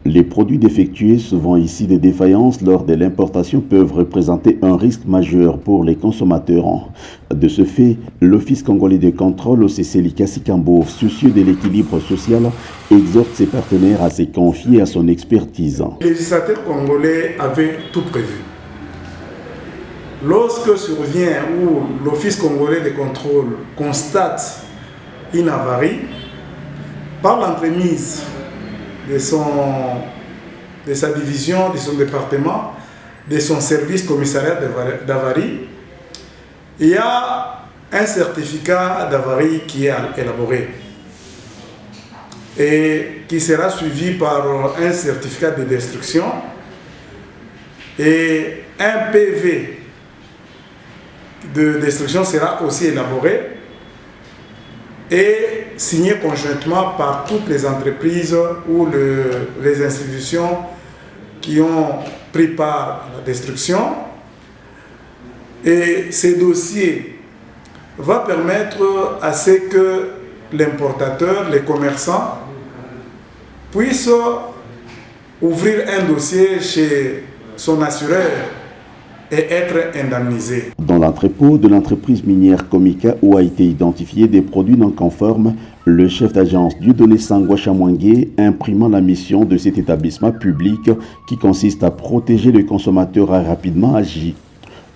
Les produits défectueux, souvent issus des défaillances lors de l'importation, peuvent représenter un risque majeur pour les consommateurs. De ce fait, l'Office congolais de contrôle OCC Likasi Kambov, soucieux de l'équilibre social, exhorte ses partenaires à se confier à son expertise. Le législateur congolais avait tout prévu. Lorsque survient ou l'Office congolais de contrôle constate une avarie, par l'entremise de sa division, de son département, de son service commissariat d'avarie, il y a un certificat d'avarie qui est élaboré et qui sera suivi par un certificat de destruction et un PV de destruction sera aussi élaboré et signé conjointement par toutes les entreprises ou les institutions qui ont pris part à la destruction. Et ces dossiers vont permettre à ce que l'importateur, les commerçants, puissent ouvrir un dossier chez son assureur et être indemnisé. Dans l'entrepôt de l'entreprise minière Komika où a été identifié des produits non conformes, le chef d'agence Dieudonné Sangwa Chamwangé imprimant la mission de cet établissement public qui consiste à protéger le consommateur a rapidement agi.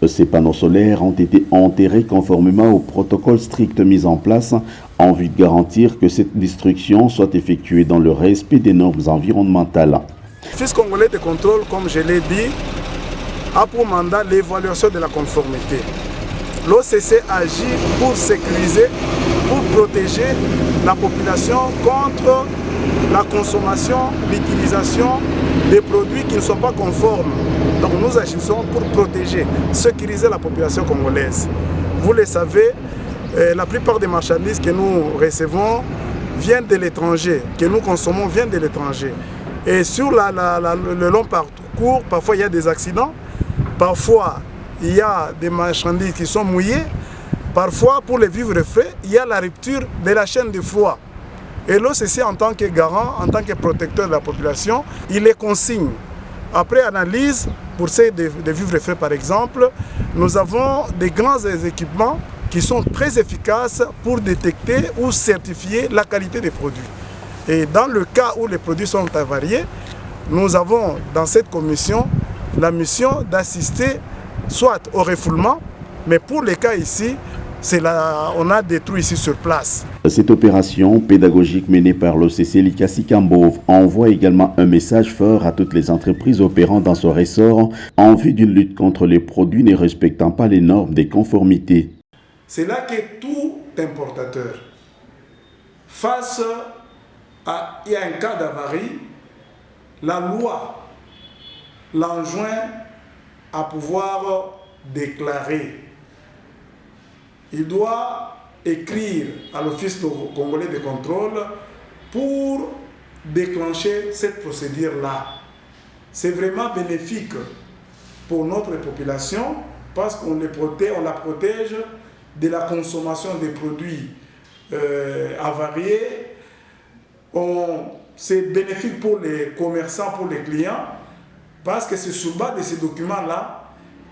Ces panneaux solaires ont été enterrés conformément au protocole strict mis en place en vue de garantir que cette destruction soit effectuée dans le respect des normes environnementales. L'Office congolais de contrôle, comme je l'ai dit, a pour mandat l'évaluation de la conformité. L'OCC agit pour sécuriser, pour protéger la population contre la consommation, l'utilisation des produits qui ne sont pas conformes. Donc nous agissons pour protéger, sécuriser la population congolaise. Vous le savez, la plupart des marchandises que nous recevons viennent de l'étranger, que nous consommons viennent de l'étranger. Et sur le long parcours, parfois il y a des accidents. Parfois, il y a des marchandises qui sont mouillées. Parfois, pour les vivres frais, il y a la rupture de la chaîne de froid. Et l'OCC, en tant que garant, en tant que protecteur de la population, il les consigne. Après analyse, pour ces de vivres frais par exemple, nous avons des grands équipements qui sont très efficaces pour détecter ou certifier la qualité des produits. Et dans le cas où les produits sont avariés, nous avons dans cette commission la mission d'assister soit au refoulement, mais pour les cas ici, on a détruit ici sur place. Cette opération pédagogique menée par l'OCC Likasi Kambov envoie également un message fort à toutes les entreprises opérant dans ce ressort en vue d'une lutte contre les produits ne respectant pas les normes de conformité. C'est là que tout importateur, face à un cas d'avarie, la loi l'enjoint à pouvoir déclarer. Il doit écrire à l'Office congolais de contrôle pour déclencher cette procédure-là. C'est vraiment bénéfique pour notre population parce qu'on la protège de la consommation des produits avariés. C'est bénéfique pour les commerçants, pour les clients, parce que c'est sur base de ces documents-là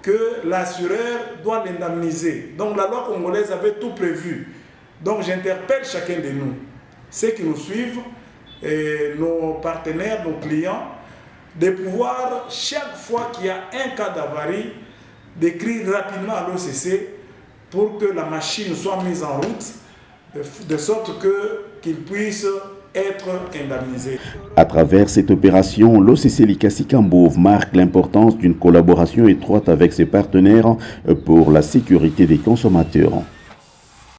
que l'assureur doit l'indemniser. Donc la loi congolaise avait tout prévu. Donc j'interpelle chacun de nous, ceux qui nous suivent, et nos partenaires, nos clients, de pouvoir, chaque fois qu'il y a un cas d'avarie, d'écrire rapidement à l'OCC pour que la machine soit mise en route, de sorte qu'il puisse être indemnisé. À travers cette opération, l'OCC Likasi Kambov marque l'importance d'une collaboration étroite avec ses partenaires pour la sécurité des consommateurs.